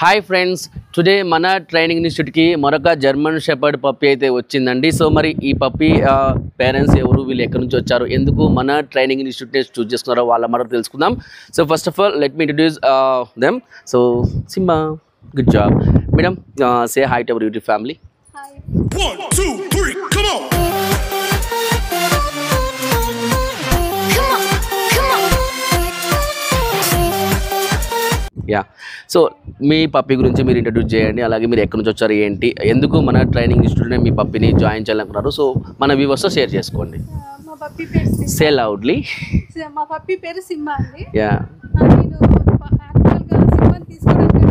Hi friends, today మన training ఇన్స్టిట్యూట్కి మరొక జర్మన్ షెపర్డ్ పప్పీ అయితే వచ్చిందండి. సో మరి ఈ పప్పీ పేరెంట్స్ ఎవరు, వీళ్ళు ఎక్కడి నుంచి వచ్చారు, ఎందుకు మన ట్రైనింగ్ ఇన్స్టిట్యూట్ని చూస్ చేసుకున్నారో వాళ్ళ మాట తెలుసుకుందాం. So first of all let me introduce them. So Simba, good job madam. Say hi to our YouTube family. Hi. 1, 2, 3, come on! Yeah, so me puppy గురించి మీరు ఇంట్రడ్యూస్ చేయండి. అలాగే మీరు ఎక్కడి నుంచి వచ్చారు, ఏంటి, ఎందుకు మన ట్రైనింగ్ ఇన్స్టిట్యూట్నే మీ పప్పీని జాయిన్ చేయాలనుకున్నారు. సో మన వ్యూవర్స్తో షేర్ చేసుకోండి. మా పప్పి పేరు సింహ. Say loudly. మా పప్పి పేరు సింహ అండి. యా, నేను యాక్చువల్గా సింహని తీసుకోవడానికి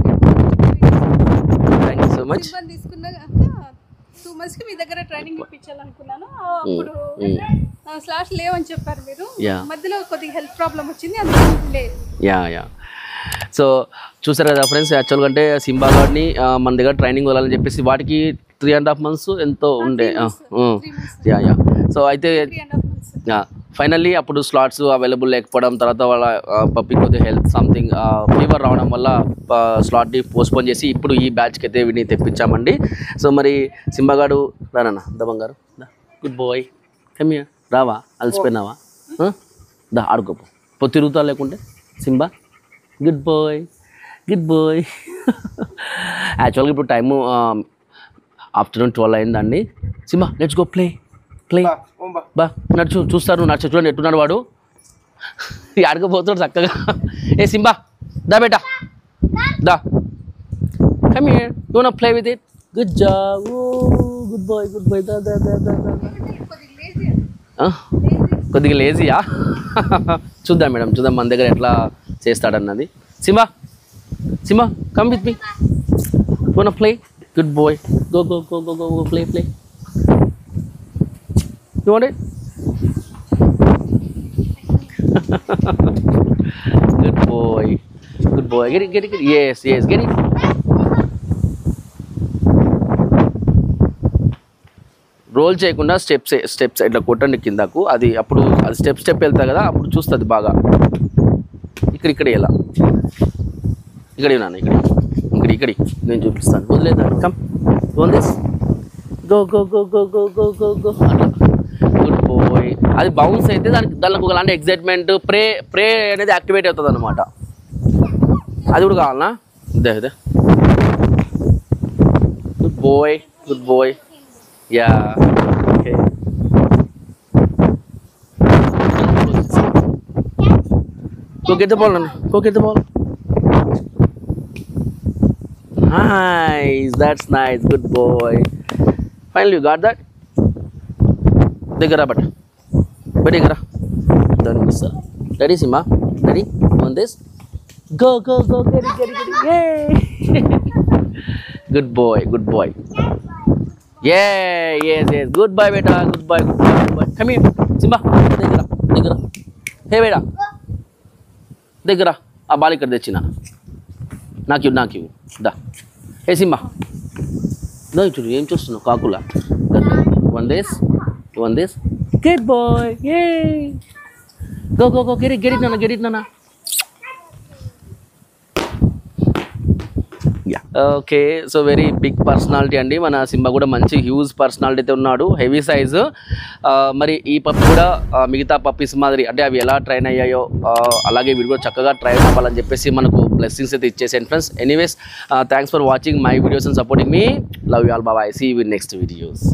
థ్యాంక్ యూ సో మచ్. సింహని తీసుకున్నాక 2 monthsకి మీ దగ్గర ట్రైనింగ్ ఇప్పించాలనుకున్నాను. అప్పుడు స్లాష్ లేవని చెప్పారు మీరు. Yeah. మధ్యలో కొద్దిగా హెల్త్ ప్రాబ్లం వచ్చింది, అందుకని లేదు. యా. సో చూసారు కదా ఫ్రెండ్స్, యాక్చువల్గా అంటే సింబా గార్డ్ని మన దగ్గర ట్రైనింగ్ వదలని చెప్పేసి వాటికి 3.5 months ఎంతో ఉండే. 3 months. యా. సో అయితే 3.5 months. ఫైనల్లీ అప్పుడు స్లాట్స్ అవైలబుల్ లేకపోవడం, తర్వాత వాళ్ళ పప్పీ కొద్దిగా హెల్త్ సంథింగ్ ఫీవర్ రావడం వల్ల స్లాట్ని పోస్ట్పోన్ చేసి ఇప్పుడు ఈ బ్యాచ్కి అయితే వీడిని తెప్పించామండి. సో మరి సింబా గారు రానన్నా, దబంగారు గుడ్ బాయ్, కమ్మియా, రావా, అలసిపోయినావా, దా ఆడుకోపో తిరుగుతా లేకుంటే. Simba good boy, good boy. యాక్చువల్గా ఇప్పుడు టైము ఆఫ్టర్నూన్ 12 అయిందండి. సింబా లెట్స్ గో ప్లే బా, నడుచు, చూస్తారు నడుచు, చూడండి ఎట్టున్నాడు వాడు, ఆడుకోపోతున్నాడు చక్కగా. ఏ సింబా దా బేటా, దా come here, you want play with it. Good job, good boy, good boy. దా దా దా దా దా. కొద్దిగా లేజీయా? చూద్దాం మేడం, చూద్దాం మన దగ్గర ఎట్లా చేస్తాడన్నది. Simba, Simba come with me, you want play. Good boy, go go go go go play play. You want it? Good boy. Good boy. Get it, get it, get it. Yes, yes, get it. Roll చేయకుండా steps ఇట్లా కొట్టండి కిందకు. అది అప్పుడు అది step వెళ్తా కదా, అప్పుడు చూస్తుంది బాగా. ఇక్కడ ఎలా, ఇక్కడ నాన్న, ఇక్కడ నేను చూపిస్తాను. వదిలేదా, come on this, go go go go go go go go అట్లా. Good boy. అది బౌన్స్ అయితే దానికి ఒకలాంటి ఎగ్జైట్మెంట్, ప్రే అనేది యాక్టివేట్ అవుతుంది అనమాట. అది కూడా కావాలనా? ఇదే good boy, good boy. Yeah, okay. Go get the ball, Nana. Go get the ball. Nice, that's nice. Good boy. Finally, you got that. Digara, but digara. Don't miss her. Ready, Simba? Ready? On this. Go, go, go. Get it. Yay! Good boy, good boy. Yeah, yes. Goodbye, beta. Goodbye. Come here, Simba. Digara. Hey, beta. Digara. A ball kar de china. Knock you. Da. Hey, Simba. No, ఏం చూస్తున్నావు కాకులా? One this. Good boy. Yay. Go. Get it, Nana. Yeah. Okay. So very big personality అండి. మన Simba కూడా మంచి huge personality అయితే ఉన్నాడు, heavy size. మరి ఈ పప్పి కూడా మిగతా పప్పీస్ మాదిరి అంటే అవి ఎలా ట్రైన్ అయ్యాయో అలాగే వీడు కూడా చక్కగా ట్రైన్ అవ్వాలని చెప్పేసి మనకు బ్లెస్సింగ్స్ అయితే ఇచ్చేసాను friends. Anyways, thanks for watching my videos and supporting me. Love you all. Bye. See you in next videos.